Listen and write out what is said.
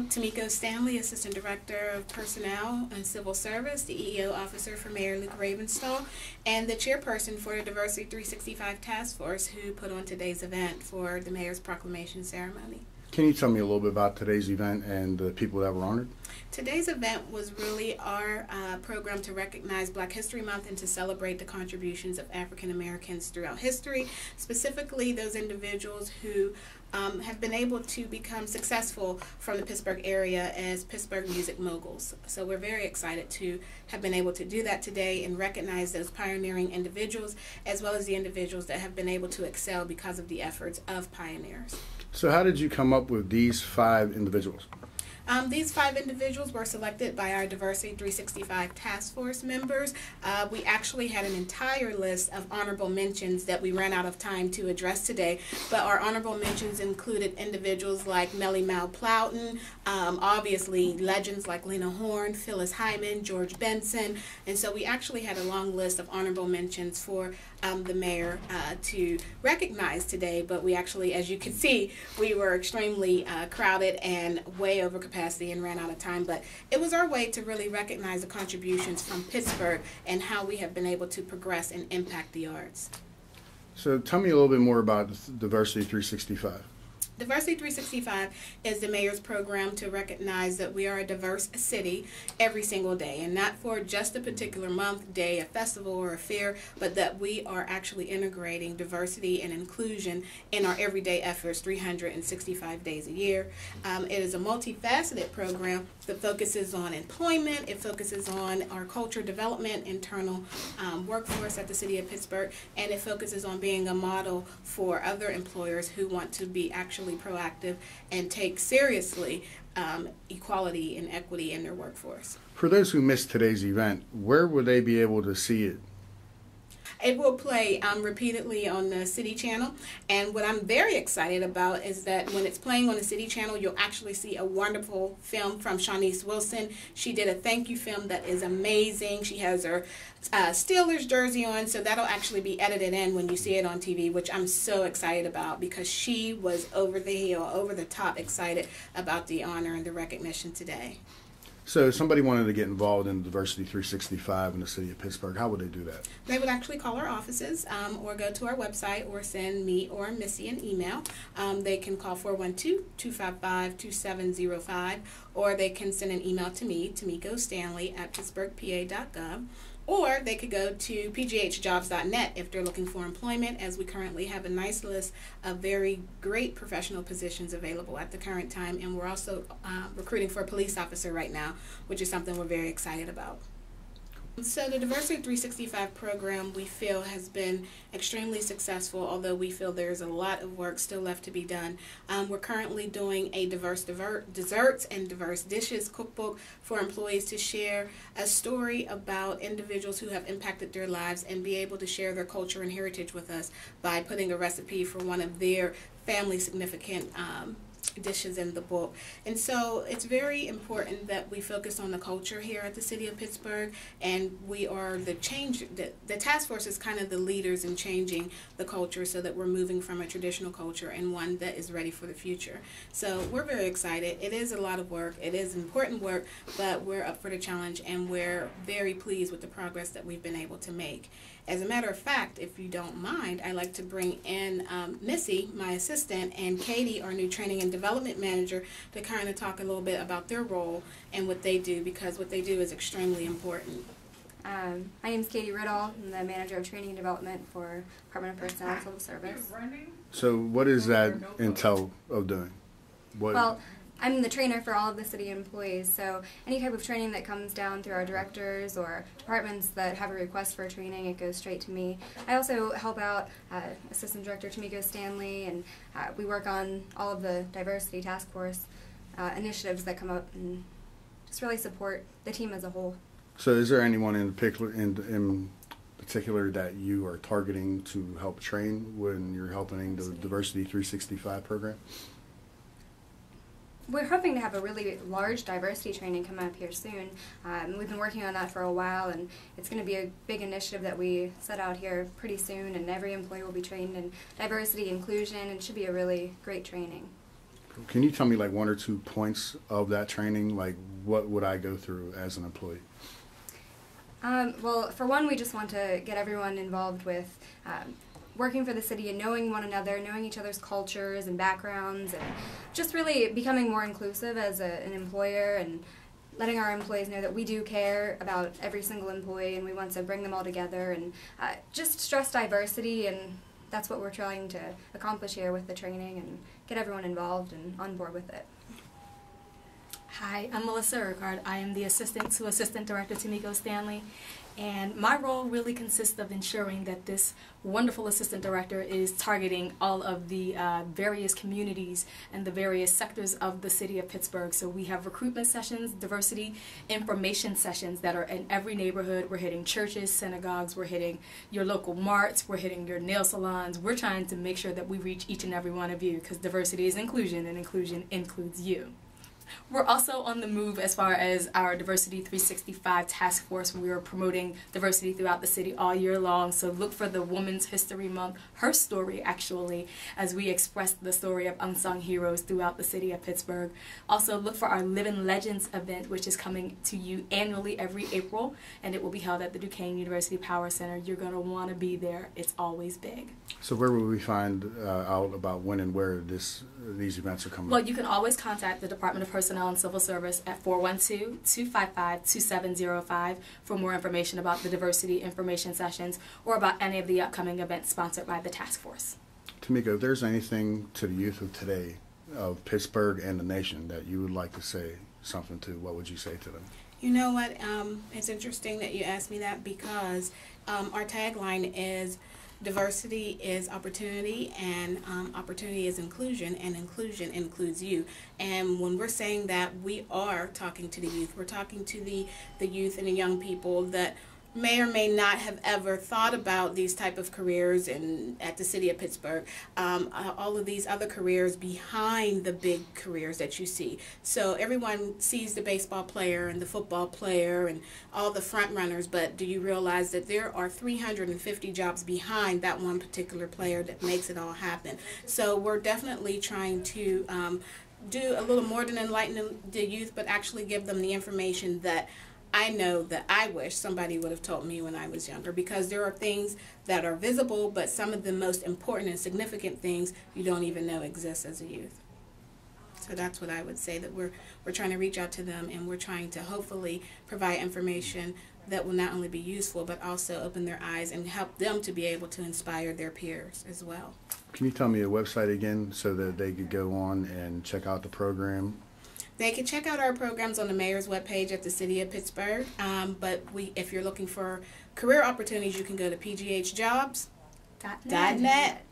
Tamiko Stanley, Assistant Director of Personnel and Civil Service, the EEO Officer for Mayor Luke Ravenstall, and the Chairperson for the Diversity 365 Task Force who put on today's event for the Mayor's Proclamation ceremony. Can you tell me a little bit about today's event and the people that were honored? Today's event was really our program to recognize Black History Month and to celebrate the contributions of African Americans throughout history, specifically those individuals who have been able to become successful from the Pittsburgh area as Pittsburgh music moguls. So we're very excited to have been able to do that today and recognize those pioneering individuals as well as the individuals that have been able to excel because of the efforts of pioneers. So how did you come up with these 5 individuals? These 5 individuals were selected by our Diversity 365 Task Force members. We actually had an entire list of honorable mentions that we ran out of time to address today, but our honorable mentions included individuals like Melly Mal Plowton, obviously legends like Lena Horne, Phyllis Hyman, George Benson, and so we actually had a long list of honorable mentions for the mayor to recognize today, but we actually, as you can see, we were extremely crowded and way over capacity and ran out of time, but it was our way to really recognize the contributions from Pittsburgh and how we have been able to progress and impact the arts. So tell me a little bit more about Diversity 365. Diversity 365 is the mayor's program to recognize that we are a diverse city every single day, and not for just a particular month, day, a festival, or a fair, but that we are actually integrating diversity and inclusion in our everyday efforts 365 days a year. It is a multifaceted program that focuses on employment, it focuses on our culture development, internal workforce at the city of Pittsburgh, and it focuses on being a model for other employers who want to be actually proactive and take seriously equality and equity in their workforce. For those who missed today's event, where would they be able to see it? It will play repeatedly on the City Channel, and what I'm very excited about is that when it's playing on the City Channel, you'll actually see a wonderful film from Shawnice Wilson. She did a thank you film that is amazing. She has her Steelers jersey on, so that'll actually be edited in when you see it on TV, which I'm so excited about because she was over the hill, over the top excited about the honor and the recognition today. So if somebody wanted to get involved in Diversity 365 in the city of Pittsburgh, how would they do that? They would actually call our offices or go to our website or send me or Missy an email. They can call 412-255-2705, or they can send an email to me, Tamiko Stanley, at pittsburghpa.gov. Or they could go to pghjobs.net if they're looking for employment, as we currently have a nice list of very great professional positions available at the current time. And we're also recruiting for a police officer right now, which is something we're very excited about. So the Diversity 365 program, we feel, has been extremely successful, although we feel there's a lot of work still left to be done. We're currently doing a diverse desserts and diverse dishes cookbook for employees to share a story about individuals who have impacted their lives and be able to share their culture and heritage with us by putting a recipe for one of their family significant dishes in the book. And so it's very important that we focus on the culture here at the city of Pittsburgh, and we are the task force is kind of the leaders in changing the culture so that we're moving from a traditional culture and one that is ready for the future. So we're very excited. It is a lot of work. It is important work, but we're up for the challenge, and we're very pleased with the progress that we've been able to make. As a matter of fact, if you don't mind, I'd like to bring in Missy, my assistant, and Katie, our new training and development manager, to kind of talk a little bit about their role and what they do, because what they do is extremely important. My name is Katie Riddle. I'm the manager of training and development for Department of Personnel and Civil Service. So what does that entail of doing? Well, I'm the trainer for all of the city employees, so any type of training that comes down through our directors or departments that have a request for training, it goes straight to me. I also help out Assistant Director Tamiko Stanley, and we work on all of the diversity task force initiatives that come up and just really support the team as a whole. So is there anyone in particular that you are targeting to help train when you're helping the Diversity 365 program? We're hoping to have a really large diversity training come up here soon. We've been working on that for a while, and it's going to be a big initiative that we set out here pretty soon, and every employee will be trained in diversity, inclusion, and it should be a really great training. Can you tell me like 1 or 2 points of that training? Like what would I go through as an employee? Well, for one, we just want to get everyone involved with working for the city and knowing one another, knowing each other's cultures and backgrounds, and just really becoming more inclusive as an employer and letting our employees know that we do care about every single employee and we want to bring them all together and just stress diversity, and that's what we're trying to accomplish here with the training and get everyone involved and on board with it. Hi, I'm Melissa Urquhart. I am the assistant to Assistant Director Tamiko Stanley, and my role really consists of ensuring that this wonderful assistant director is targeting all of the various communities and the various sectors of the city of Pittsburgh. So we have recruitment sessions, diversity information sessions that are in every neighborhood. We're hitting churches, synagogues, we're hitting your local marts, we're hitting your nail salons. We're trying to make sure that we reach each and every one of you, because diversity is inclusion and inclusion includes you. We're also on the move as far as our Diversity 365 task force. We are promoting diversity throughout the city all year long. So look for the Women's History Month, her story actually, as we express the story of unsung heroes throughout the city of Pittsburgh. Also look for our Living Legends event, which is coming to you annually every April, and it will be held at the Duquesne University Power Center. You're going to want to be there. It's always big. So where will we find out about when and where these events are coming? Well, you can always contact the Department of Personnel and Civil Service at 412-255-2705 for more information about the diversity information sessions or about any of the upcoming events sponsored by the task force. Tamiko, if there's anything to the youth of today, of Pittsburgh and the nation, that you would like to say something to, what would you say to them? You know what? It's interesting that you asked me that, because our tagline is diversity is opportunity, and opportunity is inclusion, and inclusion includes you. And when we're saying that, we are talking to the youth. We're talking to the youth and the young people that may or may not have ever thought about these type of careers at the city of Pittsburgh. All of these other careers behind the big careers that you see. So everyone sees the baseball player and the football player and all the front runners, but do you realize that there are 350 jobs behind that one particular player that makes it all happen? So we're definitely trying to do a little more than enlighten the youth, but actually give them the information that I know that I wish somebody would have told me when I was younger, because there are things that are visible, but some of the most important and significant things you don't even know exist as a youth. So that's what I would say, that we're trying to reach out to them, and we're trying to hopefully provide information that will not only be useful but also open their eyes and help them to be able to inspire their peers as well. Can you tell me a website again so that they could go on and check out the program? They can check out our programs on the mayor's webpage at the City of Pittsburgh, but if you're looking for career opportunities, you can go to pghjobs.net.